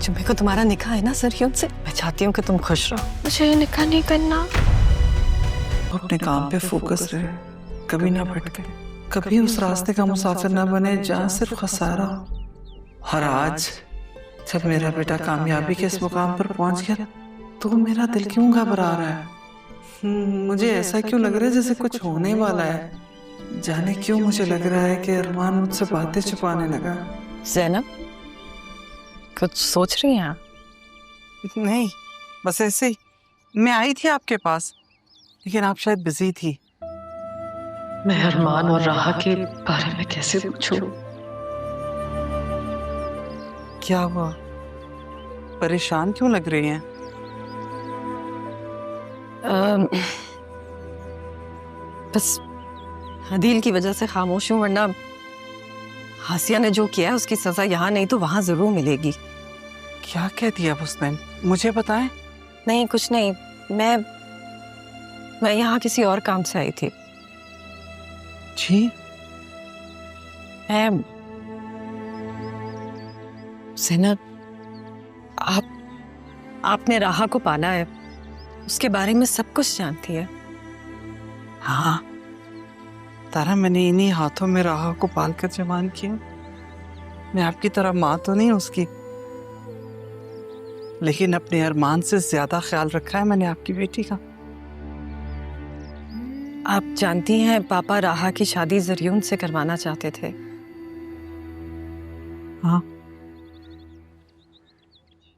जुम्मे को तुम्हारा निकाह है ना सरियों से। मैं चाहती हूँ कि तुम खुश रहो। मुझे निकाह नहीं करना। अपने काम पे फोकस रहे, कभी ना भटके, कभी उस रास्ते का मुसाफिर ना बने जहाँ सिर्फ खसारा हो। और आज जब मेरा बेटा कामयाबी के इस मुकाम पर पहुंच गया तो मेरा दिल क्यों घबरा रहा है। मुझे ऐसा क्यों लग रहा है जैसे कुछ होने वाला है। जाने क्यों मुझे लग रहा है कि अरमान मुझसे बातें छुपाने लगा। ज़ैनब, कुछ सोच रही हैं आप? नहीं, बस ऐसे ही। मैं आई थी आपके पास, लेकिन आप शायद बिजी थी। मैं अरमान और राहा के बारे में कैसे पूछूं? क्या हुआ, परेशान क्यों लग रही हैं? बस हदील की वजह से खामोश हूँ, वरना हासिया ने जो किया है उसकी सजा यहाँ नहीं तो वहां जरूर मिलेगी। क्या कह दिया उसने, मुझे बताएं। नहीं, कुछ नहीं। मैं यहाँ किसी और काम से आई थी। जी? ज़ैनब, आपने राहा को पाला है, उसके बारे में सब कुछ जानती है। हाँ तारा, मैंने इन्हीं हाथों में राहा को पालकर जवान किया। मैं आपकी तरह माँ तो नहीं उसकी, लेकिन अपने अरमान से ज्यादा ख्याल रखा है मैंने आपकी बेटी का। आप जानती हैं पापा राहा की शादी जरियून से करवाना चाहते थे। हाँ।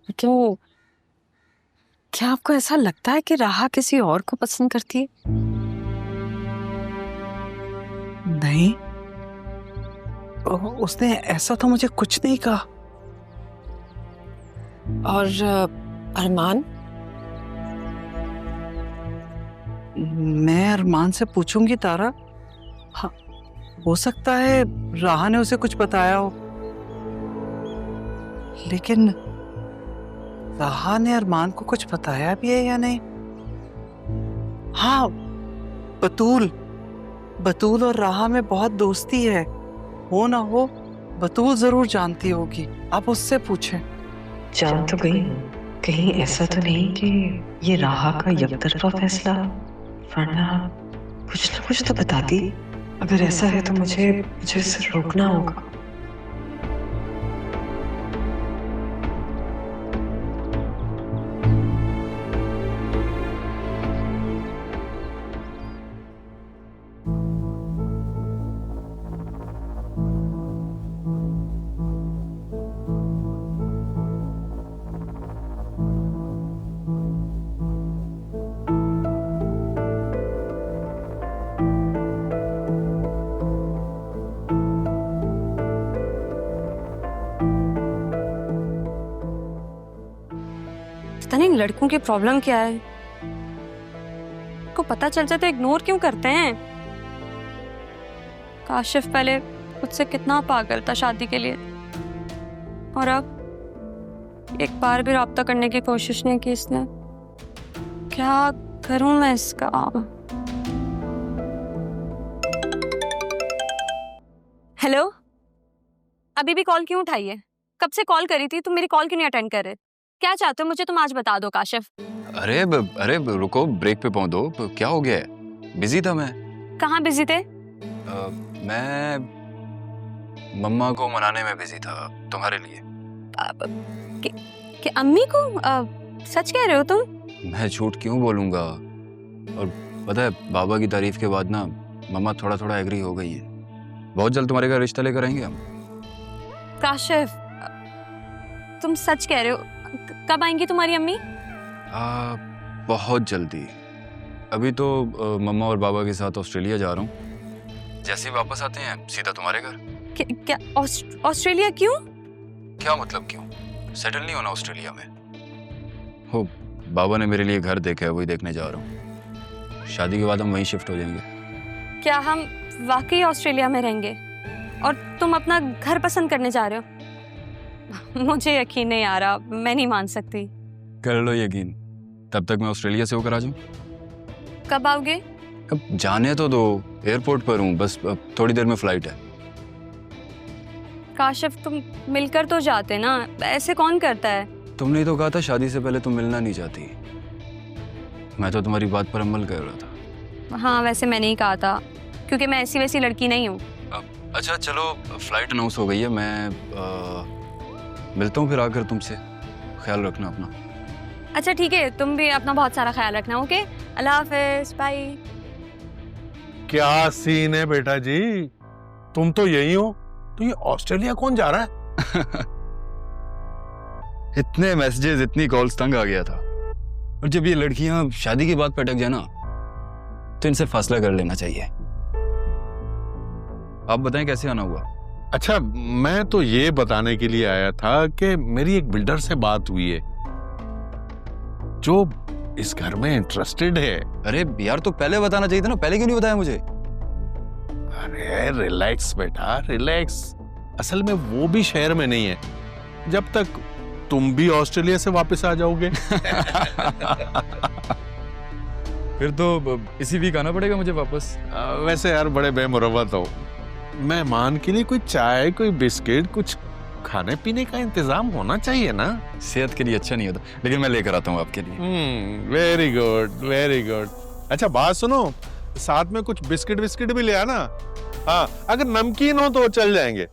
क्यों, क्या आपको ऐसा लगता है कि राहा किसी और को पसंद करती है? नहीं, उसने ऐसा तो मुझे कुछ नहीं कहा। और अरमान? मैं अरमान से पूछूंगी तारा। हाँ, हो सकता है राहा ने उसे कुछ बताया हो, लेकिन राहा ने अरमान को कुछ बताया भी है या नहीं? हाँ, बतूल और राहा में बहुत दोस्ती है। हो ना हो, बतूल जरूर जानती होगी, आप उससे पूछें। जान तो गई, कहीं ऐसा तो नहीं कि ये राहा का यकतरफा फैसला, वरना कुछ ना कुछ तो बताती। अगर ऐसा है तो मुझे इसे रोकना होगा। पता नहीं लड़कों की प्रॉब्लम क्या है, को पता चल जाता है इग्नोर क्यों करते हैं। काशिफ पहले खुद से कितना पागल था शादी के लिए, और अब एक बार भी राब्ता करने की कोशिश नहीं की इसने। क्या करूं मैं इसका? हेलो, अभी भी कॉल क्यों उठाई है? कब से कॉल करी थी, तुम मेरी कॉल क्यों नहीं अटेंड कर रहे? क्या चाहते हो मुझे, तुम आज बता दो काशिफ। अरे रुको, ब्रेक पे पहुंच दो। क्या हो गया है? बिजी था मैं। कहाँ बिजी थे? मैं मम्मा को मनाने में बिजी था तुम्हारे लिए। कि अम्मी को? सच कह रहे हो तुम? मैं झूठ क्यों बोलूंगा। और पता है, बाबा की तारीफ के बाद ना मम्मा थोड़ा थोड़ा एग्री हो गई है। बहुत जल्द तुम्हारे घर रिश्ता लेकर आएंगे हम। काशिफ, तुम सच कह रहे हो? कब आएंगी तुम्हारी अम्मी? बहुत जल्दी। अभी तो मम्मा और बाबा के साथ ऑस्ट्रेलिया जा रहा हूँ। जैसे ही वापस आते हैं सीधा तुम्हारे घर। क्या ऑस्ट्रेलिया? क्यों? क्या मतलब क्यों? सेटल नहीं होना ऑस्ट्रेलिया में? हो, बाबा ने मेरे लिए घर देखा है, वही देखने जा रहा हूँ। शादी के बाद हम वहीं शिफ्ट हो जाएंगे। क्या हम वाकई ऑस्ट्रेलिया में रहेंगे और तुम अपना घर पसंद करने जा रहे हो? मुझे यकीन नहीं आ रहा, मैं नहीं मान सकती। कर लो यकीन, तब तक मैं ऑस्ट्रेलिया से होकर आ जाऊं। कब आओगे? अब जाने तो दो, एयरपोर्ट पर हूँ, बस अब थोड़ी देर में फ्लाइट है। काशिफ, तुम मिलकर तो जाते ना, ऐसे कौन करता है? तुमने ही तो कहा था शादी से पहले तुम मिलना नहीं चाहती। मैं तो तुम्हारी बात पर अमल कर रहा था। हाँ वैसे मैंने ही कहा था, क्योंकि मैं ऐसी वैसी लड़की नहीं हूँ। अच्छा चलो, फ्लाइट अनाउंस हो गई है, मैं मिलता हूँ फिर आकर तुमसे। ख्याल रखना अपना। अच्छा ठीक है, तुम भी अपना बहुत सारा ख्याल रखना। ओके, अल्लाह हाफिज, बाय। क्या सीन है बेटा जी, तुम तो यही हो, तो ये ऑस्ट्रेलिया कौन जा रहा है? इतने मैसेजेस, इतनी कॉल्स, तंग आ गया था। और जब ये लड़कियां शादी की बात पे अटक जाए ना, तो इनसे फासला कर लेना चाहिए। आप बताएं कैसे आना हुआ? अच्छा, मैं तो ये बताने के लिए आया था कि मेरी एक बिल्डर से बात हुई है जो इस घर में इंटरेस्टेड है। अरे यार, तो पहले बताना चाहिए था ना, पहले क्यों नहीं बताया मुझे? अरे रिलैक्स बेटा, रिलैक्स। असल में वो भी शहर में नहीं है जब तक तुम भी ऑस्ट्रेलिया से वापस आ जाओगे। फिर तो इसी वीक आना पड़ेगा मुझे वापस। वैसे यार बड़े बेमुरवत हो, मेहमान के लिए कोई चाय, कोई बिस्किट, कुछ खाने पीने का इंतजाम होना चाहिए ना। सेहत के लिए अच्छा नहीं होता, लेकिन मैं लेकर आता हूँ आपके लिए। Very good, very good. अच्छा बात सुनो, साथ में कुछ बिस्किट विस्किट भी ले आना। हाँ, अगर नमकीन हो तो चल जाएंगे।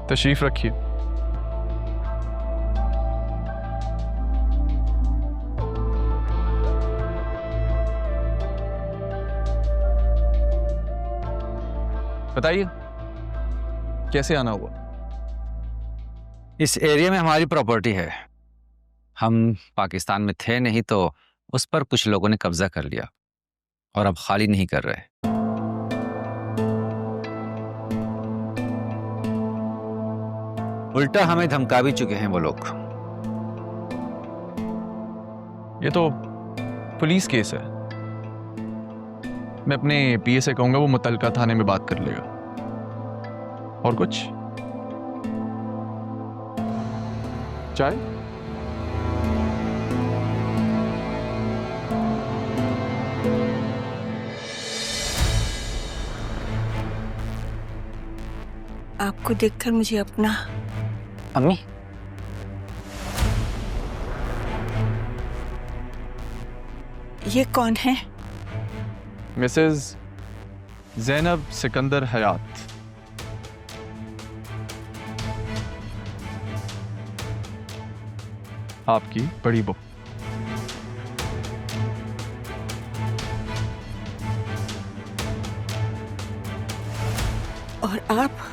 तशरीफ रखिए। बताइए कैसे आना हुआ? इस एरिया में हमारी प्रॉपर्टी है। हम पाकिस्तान में थे नहीं तो उस पर कुछ लोगों ने कब्जा कर लिया और अब खाली नहीं कर रहे। उल्टा हमें धमका भी चुके हैं वो लोग। ये तो पुलिस केस है। मैं अपने पीए से कहूंगा, वो मुतलका थाने में बात कर लेगा। और कुछ चाय? आपको देखकर मुझे अपना अम्मी, ये कौन है? मिसेस ज़ैनब सिकंदर हयात, आपकी बड़ी बहू। और आप?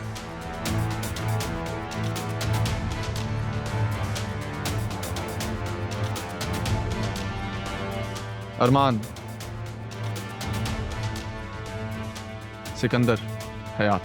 अरमान सिकंदर हयात।